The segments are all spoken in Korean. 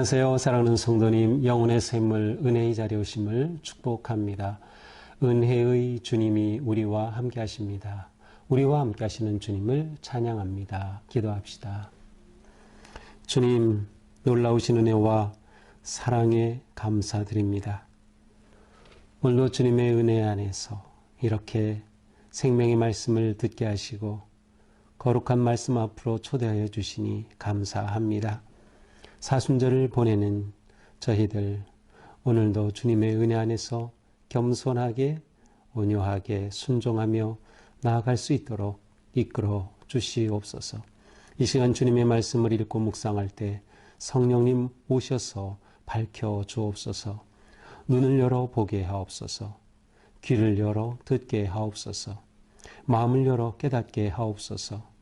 안녕하세요. 사랑하는 성도님, 영혼의 샘물 은혜의 자리에 오심을 축복합니다. 은혜의 주님이 우리와 함께 하십니다. 우리와 함께 하시는 주님을 찬양합니다. 기도합시다. 주님, 놀라우신 은혜와 사랑에 감사드립니다. 오늘도 주님의 은혜 안에서 이렇게 생명의 말씀을 듣게 하시고 거룩한 말씀 앞으로 초대하여 주시니 감사합니다. 사순절을 보내는 저희들 오늘도 주님의 은혜 안에서 겸손하게 온유하게 순종하며 나아갈 수 있도록 이끌어 주시옵소서. 이 시간 주님의 말씀을 읽고 묵상할 때 성령님 오셔서 밝혀 주옵소서. 눈을 열어 보게 하옵소서. 귀를 열어 듣게 하옵소서. 마음을 열어 깨닫게 하옵소서.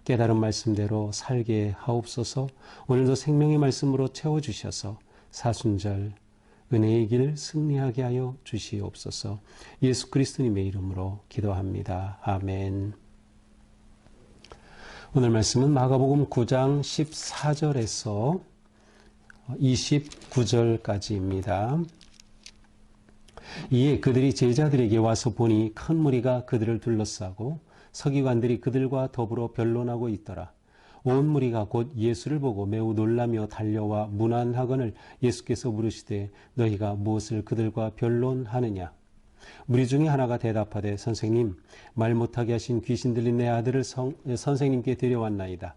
깨달은 말씀대로 살게 하옵소서. 오늘도 생명의 말씀으로 채워주셔서 사순절 은혜의 길 승리하게 하여 주시옵소서. 예수 그리스도님의 이름으로 기도합니다. 아멘. 오늘 말씀은 마가복음 9장 14절에서 29절까지입니다. 이에 그들이 제자들에게 와서 보니 큰 무리가 그들을 둘러싸고 서기관들이 그들과 더불어 변론하고 있더라. 온 무리가 곧 예수를 보고 매우 놀라며 달려와 문안하거늘 예수께서 물으시되 너희가 무엇을 그들과 변론하느냐? 무리 중에 하나가 대답하되 선생님, 말 못하게 하신 귀신 들린 내 아들을 선생님께 데려왔나이다.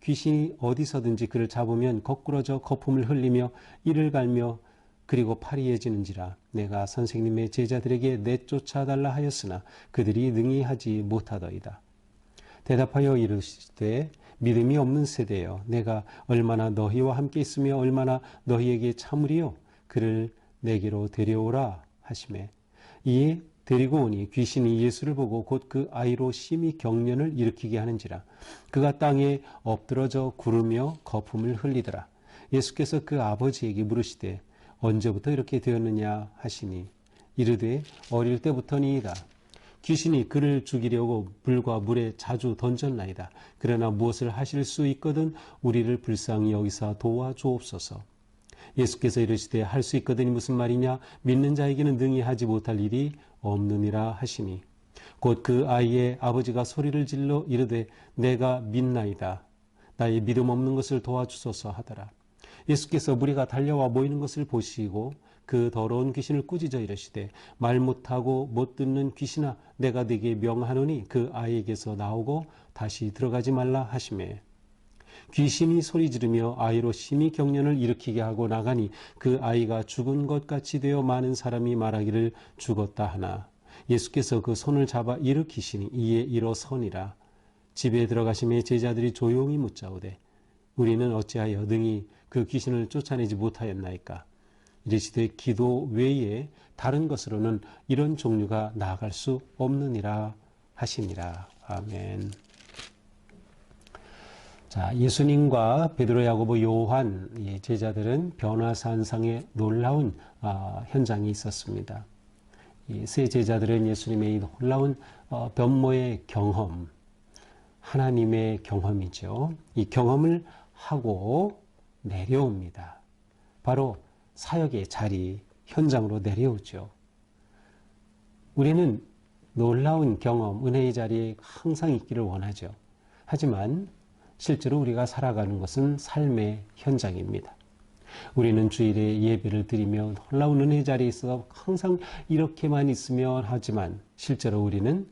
귀신이 어디서든지 그를 잡으면 거꾸러져 거품을 흘리며 이를 갈며 그리고 팔이 해지는지라. 내가 선생님의 제자들에게 내쫓아달라 하였으나 그들이 능히 하지 못하더이다. 대답하여 이르시되 믿음이 없는 세대여, 내가 얼마나 너희와 함께 있으며 얼마나 너희에게 참으리요. 그를 내게로 데려오라 하시매 이에 데리고 오니 귀신이 예수를 보고 곧 그 아이로 심히 경련을 일으키게 하는지라. 그가 땅에 엎드러져 구르며 거품을 흘리더라. 예수께서 그 아버지에게 물으시되 언제부터 이렇게 되었느냐 하시니 이르되 어릴 때부터니이다. 귀신이 그를 죽이려고 불과 물에 자주 던졌나이다. 그러나 무엇을 하실 수 있거든 우리를 불쌍히 여기사 도와주옵소서. 예수께서 이르시되 할 수 있거든이 무슨 말이냐? 믿는 자에게는 능히 하지 못할 일이 없느니라 하시니 곧 그 아이의 아버지가 소리를 질러 이르되 내가 믿나이다. 나의 믿음 없는 것을 도와주소서 하더라. 예수께서 무리가 달려와 모이는 것을 보시고 그 더러운 귀신을 꾸짖어 이르시되 말 못하고 못 듣는 귀신아, 내가 네게 명하노니 그 아이에게서 나오고 다시 들어가지 말라 하시매 귀신이 소리 지르며 아이로 심히 경련을 일으키게 하고 나가니 그 아이가 죽은 것 같이 되어 많은 사람이 말하기를 죽었다 하나 예수께서 그 손을 잡아 일으키시니 이에 일어서니라. 집에 들어가심에 제자들이 조용히 묻자오되 우리는 어찌하여 능히 그 귀신을 쫓아내지 못하였나이까? 이르시되 기도 외에 다른 것으로는 이런 종류가 나아갈 수 없느니라 하시니라. 아멘. 자, 예수님과 베드로, 야고보, 요한 제자들은 변화산상에 놀라운 현장이 있었습니다. 이 세 제자들은 예수님의 놀라운 변모의 경험, 하나님의 경험이죠. 이 경험을 하고 내려옵니다. 바로 사역의 자리, 현장으로 내려오죠. 우리는 놀라운 경험, 은혜의 자리에 항상 있기를 원하죠. 하지만 실제로 우리가 살아가는 것은 삶의 현장입니다. 우리는 주일에 예배를 드리며 놀라운 은혜의 자리에 있어 항상 이렇게만 있으면 하지만 실제로 우리는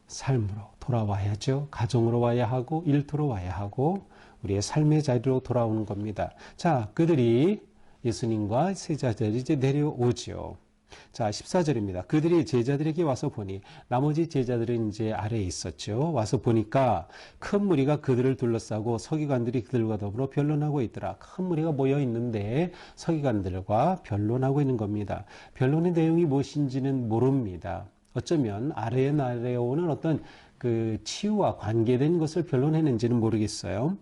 삶으로 돌아와야죠. 가정으로 와야 하고 일터로 와야 하고 우리의 삶의 자리로 돌아오는 겁니다. 자, 그들이 예수님과 제자들이 이제 내려오죠. 자, 14절입니다. 그들이 제자들에게 와서 보니 나머지 제자들은 이제 아래에 있었죠. 와서 보니까 큰 무리가 그들을 둘러싸고 서기관들이 그들과 더불어 변론하고 있더라. 큰 무리가 모여 있는데 서기관들과 변론하고 있는 겁니다. 변론의 내용이 무엇인지는 모릅니다. 어쩌면 아래에 내려오는 어떤 그 치유와 관계된 것을 변론했는지는 모르겠어요.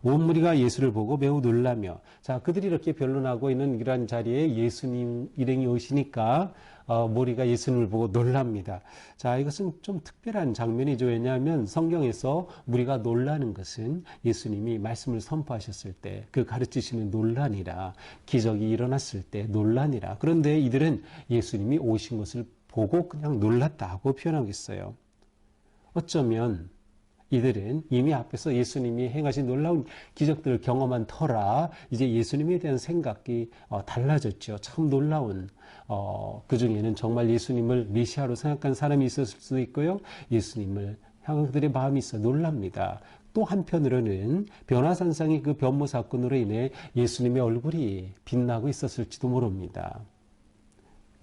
온 무리가 예수를 보고 매우 놀라며, 자, 그들이 이렇게 변론하고 있는 이러한 자리에 예수님 일행이 오시니까 무리가 예수님을 보고 놀랍니다. 자, 이것은 좀 특별한 장면이죠. 왜냐하면 성경에서 무리가 놀라는 것은 예수님이 말씀을 선포하셨을 때 그 가르치시는 논란이라, 기적이 일어났을 때 논란이라. 그런데 이들은 예수님이 오신 것을 보고 그냥 놀랐다고 표현하고 있어요. 어쩌면 이들은 이미 앞에서 예수님이 행하신 놀라운 기적들을 경험한 터라 이제 예수님에 대한 생각이 달라졌죠. 참 놀라운 그 중에는 정말 예수님을 메시아로 생각한 사람이 있었을 수도 있고요. 예수님을 향한 그들의 마음이 있어 놀랍니다. 또 한편으로는 변화산상의 그 변모 사건으로 인해 예수님의 얼굴이 빛나고 있었을지도 모릅니다.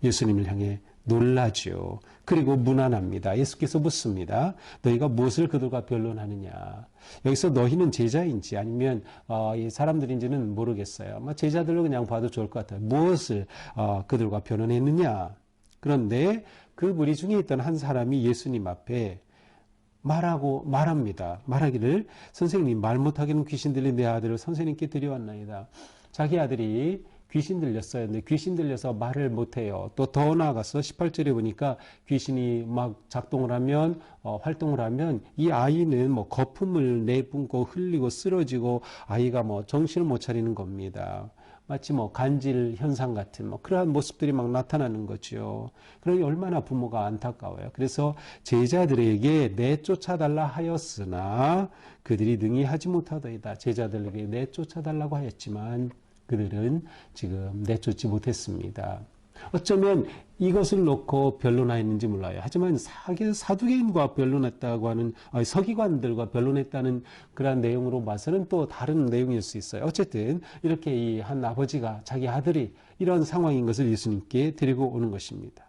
예수님을 향해 놀라죠. 그리고 무난합니다. 예수께서 묻습니다. 너희가 무엇을 그들과 변론하느냐. 여기서 너희는 제자인지 아니면 사람들인지는 모르겠어요. 아마 제자들로 그냥 봐도 좋을 것 같아요. 무엇을 그들과 변론했느냐. 그런데 그 무리 중에 있던 한 사람이 예수님 앞에 말합니다. 말하기를 선생님 말 못하게는 귀신 들린 내 아들을 선생님께 드려왔나이다. 자기 아들이 귀신 들렸어요. 근데 귀신 들려서 말을 못해요. 또 더 나아가서 18절에 보니까 귀신이 막 작동을 하면 활동을 하면 이 아이는 뭐 거품을 내뿜고 흘리고 쓰러지고 아이가 뭐 정신을 못 차리는 겁니다. 마치 뭐 간질 현상 같은 뭐 그러한 모습들이 막 나타나는 거죠. 그러니 얼마나 부모가 안타까워요. 그래서 제자들에게 내쫓아달라 하였으나 그들이 능히 하지 못하더이다. 제자들에게 내쫓아달라고 하였지만 그들은 지금 내쫓지 못했습니다. 어쩌면 이것을 놓고 변론하였는지 몰라요. 하지만 사두개인과 변론했다고 하는 서기관들과 변론했다는 그런 내용으로 봐서는 또 다른 내용일 수 있어요. 어쨌든 이렇게 이 한 아버지가 자기 아들이 이런 상황인 것을 예수님께 데리고 오는 것입니다.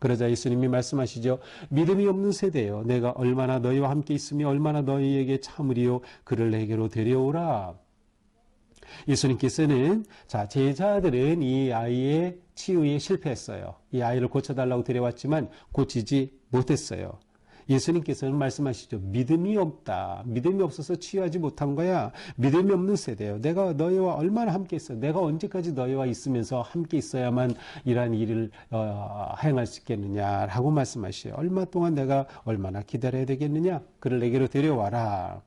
그러자 예수님이 말씀하시죠. 믿음이 없는 세대요. 내가 얼마나 너희와 함께 있으며 얼마나 너희에게 참으리요. 그를 내게로 데려오라. 예수님께서는 제자들은 이 아이의 치유에 실패했어요. 이 아이를 고쳐달라고 데려왔지만 고치지 못했어요. 예수님께서는 말씀하시죠. 믿음이 없다. 믿음이 없어서 치유하지 못한 거야. 믿음이 없는 세대예요. 내가 너희와 얼마나 함께 있어. 내가 언제까지 너희와 있으면서 함께 있어야만 이러한 일을 행할 수 있겠느냐라고 말씀하셔요. 얼마 동안 내가 얼마나 기다려야 되겠느냐. 그를 내게로 데려와라.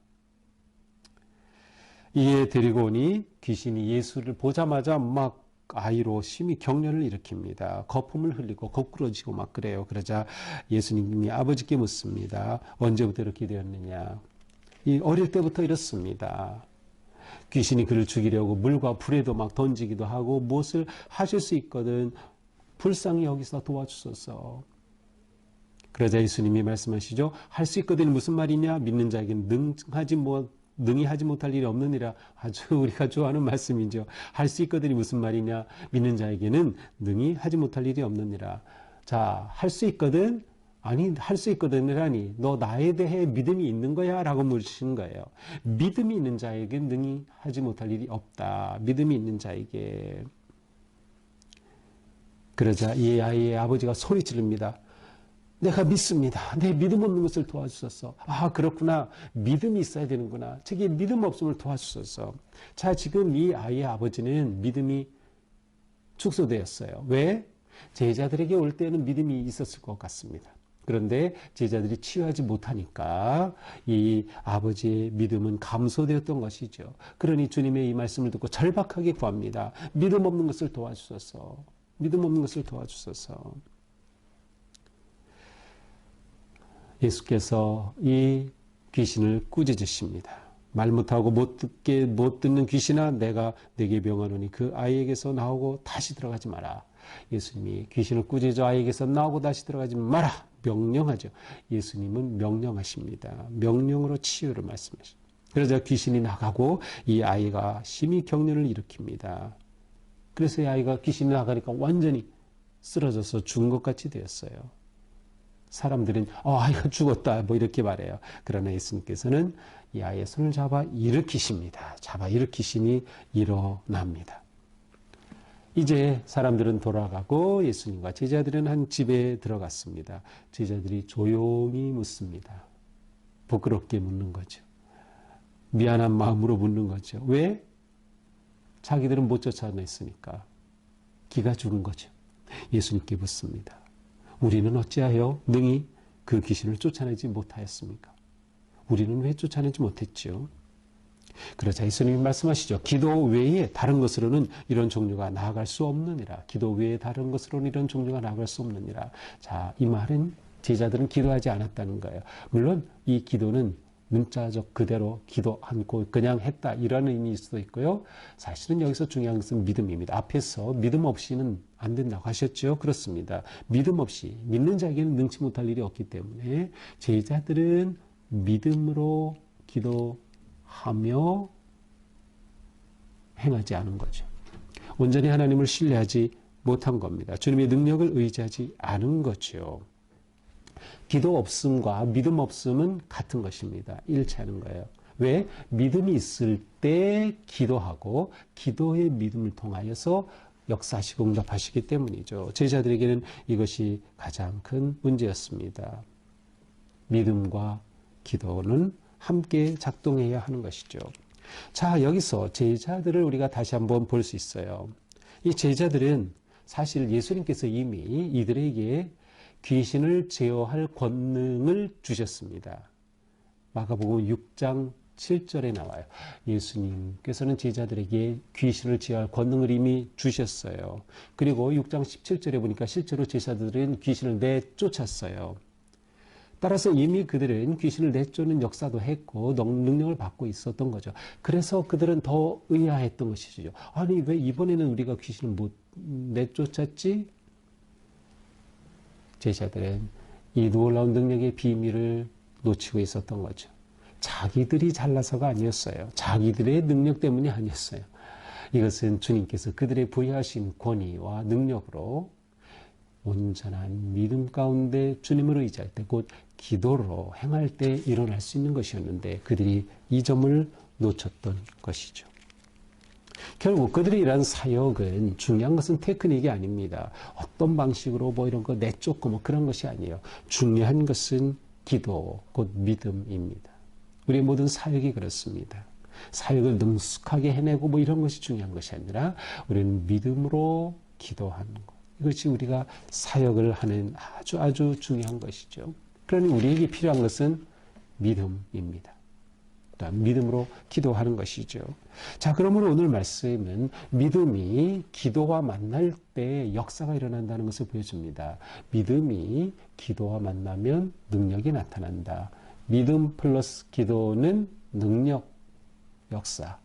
이에 데리고 오니 귀신이 예수를 보자마자 막 아이로 심히 격려를 일으킵니다. 거품을 흘리고 거꾸러지고 막 그래요. 그러자 예수님이 아버지께 묻습니다. 언제부터 이렇게 되었느냐. 어릴 때부터 이렇습니다. 귀신이 그를 죽이려고 물과 불에도 막 던지기도 하고 무엇을 하실 수 있거든 불쌍히 여기서 도와주소서. 그러자 예수님이 말씀하시죠. 할 수 있거든 무슨 말이냐. 믿는 자에게는 능히 하지 못할 일이 없느니라. 아주 우리가 좋아하는 말씀이죠. 할 수 있거든이 무슨 말이냐. 믿는 자에게는 능히 하지 못할 일이 없느니라. 자, 할 수 있거든? 아니, 할 수 있거든이라니. 너 나에 대해 믿음이 있는 거야? 라고 물으시는 거예요. 믿음이 있는 자에게 능히 하지 못할 일이 없다. 믿음이 있는 자에게. 그러자 이 아이의 아버지가 소리 지릅니다. 내가 믿습니다. 내 믿음 없는 것을 도와주소서. 아, 그렇구나. 믿음이 있어야 되는구나. 저기 믿음 없음을 도와주소서. 자, 지금 이 아이의 아버지는 믿음이 축소되었어요. 왜? 제자들에게 올 때는 믿음이 있었을 것 같습니다. 그런데 제자들이 치유하지 못하니까 이 아버지의 믿음은 감소되었던 것이죠. 그러니 주님의 이 말씀을 듣고 절박하게 구합니다. 믿음 없는 것을 도와주소서. 믿음 없는 것을 도와주소서. 예수께서 이 귀신을 꾸짖으십니다. 말 못하고 못 듣는 귀신아 내가 내게 명하노니 그 아이에게서 나오고 다시 들어가지 마라. 예수님이 귀신을 꾸짖어 아이에게서 나오고 다시 들어가지 마라. 명령하죠. 예수님은 명령하십니다. 명령으로 치유를 말씀하십니다. 그러자 귀신이 나가고 이 아이가 심히 격려를 일으킵니다. 그래서 이 아이가 귀신이 나가니까 완전히 쓰러져서 죽은 것 같이 되었어요. 사람들은 아이가 죽었다 뭐 이렇게 말해요. 그러나 예수님께서는 이 아이의 손을 잡아 일으키십니다. 잡아 일으키시니 일어납니다. 이제 사람들은 돌아가고 예수님과 제자들은 한 집에 들어갔습니다. 제자들이 조용히 묻습니다. 부끄럽게 묻는 거죠. 미안한 마음으로 묻는 거죠. 왜? 자기들은 못 쫓아냈으니까. 기가 죽은 거죠. 예수님께 묻습니다. 우리는 어찌하여 능히 그 귀신을 쫓아내지 못하였습니까? 우리는 왜 쫓아내지 못했죠? 그러자 예수님이 말씀하시죠. 기도 외에 다른 것으로는 이런 종류가 나아갈 수 없느니라. 기도 외에 다른 것으로는 이런 종류가 나아갈 수 없느니라. 자, 이 말은 제자들은 기도하지 않았다는 거예요. 물론 이 기도는 문자적 그대로 기도 않고 그냥 했다 이런 의미일 수도 있고요. 사실은 여기서 중요한 것은 믿음입니다. 앞에서 믿음 없이는 안 된다고 하셨죠. 그렇습니다. 믿음 없이 믿는 자에게는 능치 못할 일이 없기 때문에 제자들은 믿음으로 기도하며 행하지 않은 거죠. 온전히 하나님을 신뢰하지 못한 겁니다. 주님의 능력을 의지하지 않은 거죠. 기도 없음과 믿음 없음은 같은 것입니다. 일치하는 거예요. 왜? 믿음이 있을 때 기도하고 기도의 믿음을 통하여서 역사하시고 응답하시기 때문이죠. 제자들에게는 이것이 가장 큰 문제였습니다. 믿음과 기도는 함께 작동해야 하는 것이죠. 자, 여기서 제자들을 우리가 다시 한번 볼 수 있어요. 이 제자들은 사실 예수님께서 이미 이들에게 귀신을 제어할 권능을 주셨습니다. 마가복음 6장 7절에 나와요. 예수님께서는 제자들에게 귀신을 제어할 권능을 이미 주셨어요. 그리고 6장 17절에 보니까 실제로 제자들은 귀신을 내쫓았어요. 따라서 이미 그들은 귀신을 내쫓는 역사도 했고 능력을 받고 있었던 거죠. 그래서 그들은 더 의아했던 것이죠. 아니 왜 이번에는 우리가 귀신을 못 내쫓았지? 제자들은 이 놀라운 능력의 비밀을 놓치고 있었던 거죠. 자기들이 잘나서가 아니었어요. 자기들의 능력 때문이 아니었어요. 이것은 주님께서 그들의 부여하신 권위와 능력으로 온전한 믿음 가운데 주님을 의지할 때, 곧 기도로 행할 때 일어날 수 있는 것이었는데 그들이 이 점을 놓쳤던 것이죠. 결국 그들이 일한 사역은 중요한 것은 테크닉이 아닙니다. 어떤 방식으로 뭐 이런 거 내쫓고 뭐 그런 것이 아니에요. 중요한 것은 기도, 곧 믿음입니다. 우리의 모든 사역이 그렇습니다. 사역을 능숙하게 해내고 뭐 이런 것이 중요한 것이 아니라 우리는 믿음으로 기도하는 것. 이것이 우리가 사역을 하는 아주 중요한 것이죠. 그러니 우리에게 필요한 것은 믿음입니다. 믿음으로 기도하는 것이죠. 자, 그러므로 오늘 말씀은 믿음이 기도와 만날 때 역사가 일어난다는 것을 보여줍니다. 믿음이 기도와 만나면 능력이 나타난다. 믿음 플러스 기도는 능력, 역사,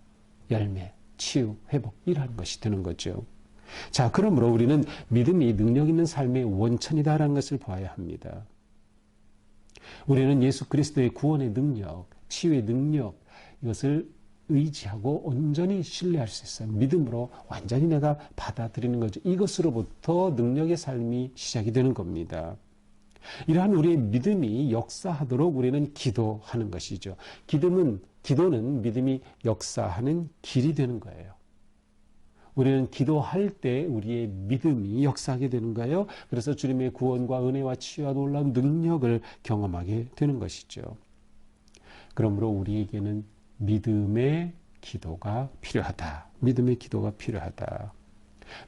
열매, 치유, 회복 이라는 것이 되는 거죠. 자, 그러므로 우리는 믿음이 능력 있는 삶의 원천이다라는 것을 봐야 합니다. 우리는 예수 그리스도의 구원의 능력, 치유의 능력, 이것을 의지하고 온전히 신뢰할 수 있어요. 믿음으로 완전히 내가 받아들이는 거죠. 이것으로부터 능력의 삶이 시작이 되는 겁니다. 이러한 우리의 믿음이 역사하도록 우리는 기도하는 것이죠. 기도는 믿음이 역사하는 길이 되는 거예요. 우리는 기도할 때 우리의 믿음이 역사하게 되는 거예요. 그래서 주님의 구원과 은혜와 치유와 놀라운 능력을 경험하게 되는 것이죠. 그러므로 우리에게는 믿음의 기도가 필요하다. 믿음의 기도가 필요하다.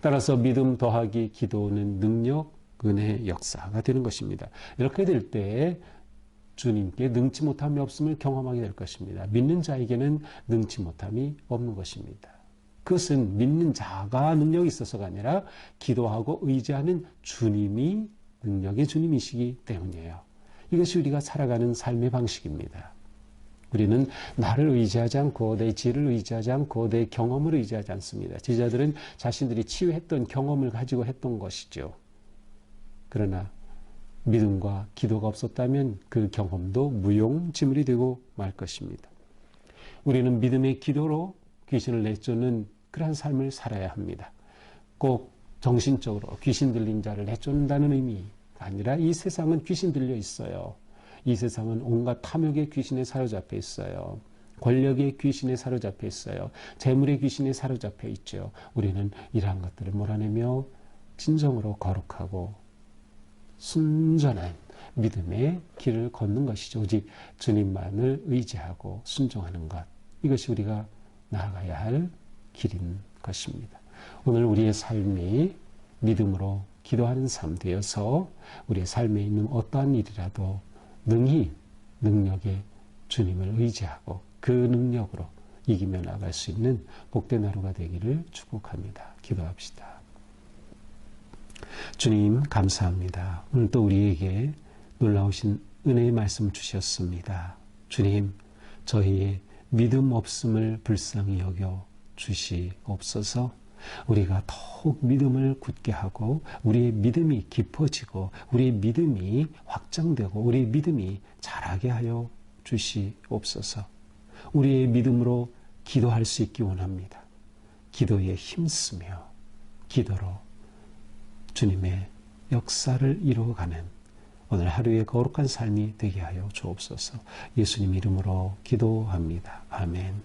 따라서 믿음 더하기 기도는 능력, 은혜, 역사가 되는 것입니다. 이렇게 될 때 주님께 능치 못함이 없음을 경험하게 될 것입니다. 믿는 자에게는 능치 못함이 없는 것입니다. 그것은 믿는 자가 능력이 있어서가 아니라 기도하고 의지하는 주님이 능력의 주님이시기 때문이에요. 이것이 우리가 살아가는 삶의 방식입니다. 우리는 나를 의지하지 않고 내 지혜를 의지하지 않고 내 경험을 의지하지 않습니다. 제자들은 자신들이 치유했던 경험을 가지고 했던 것이죠. 그러나 믿음과 기도가 없었다면 그 경험도 무용지물이 되고 말 것입니다. 우리는 믿음의 기도로 귀신을 내쫓는 그러한 삶을 살아야 합니다. 꼭 정신적으로 귀신 들린 자를 내쫓는다는 의미가 아니라 이 세상은 귀신 들려 있어요. 이 세상은 온갖 탐욕의 귀신에 사로잡혀 있어요. 권력의 귀신에 사로잡혀 있어요. 재물의 귀신에 사로잡혀 있죠. 우리는 이러한 것들을 몰아내며 진정으로 거룩하고 순전한 믿음의 길을 걷는 것이죠. 오직 주님만을 의지하고 순종하는 것. 이것이 우리가 나아가야 할 길인 것입니다. 오늘 우리의 삶이 믿음으로 기도하는 삶 되어서 우리의 삶에 있는 어떠한 일이라도 능히 능력에 주님을 의지하고 그 능력으로 이기며 나갈 수 있는 복된 하루가 되기를 축복합니다. 기도합시다. 주님 감사합니다. 오늘 또 우리에게 놀라우신 은혜의 말씀 주셨습니다. 주님, 저희의 믿음 없음을 불쌍히 여겨 주시옵소서. 우리가 더욱 믿음을 굳게 하고 우리의 믿음이 깊어지고 우리의 믿음이 확장되고 우리의 믿음이 자라게 하여 주시옵소서. 우리의 믿음으로 기도할 수 있기 원합니다. 기도에 힘쓰며 기도로 주님의 역사를 이루어가는 오늘 하루의 거룩한 삶이 되게 하여 주옵소서. 예수님 이름으로 기도합니다. 아멘.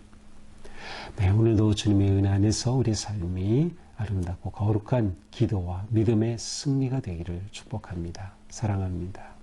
네, 오늘도 주님의 은혜 안에서 우리 삶이 아름답고 거룩한 기도와 믿음의 승리가 되기를 축복합니다. 사랑합니다.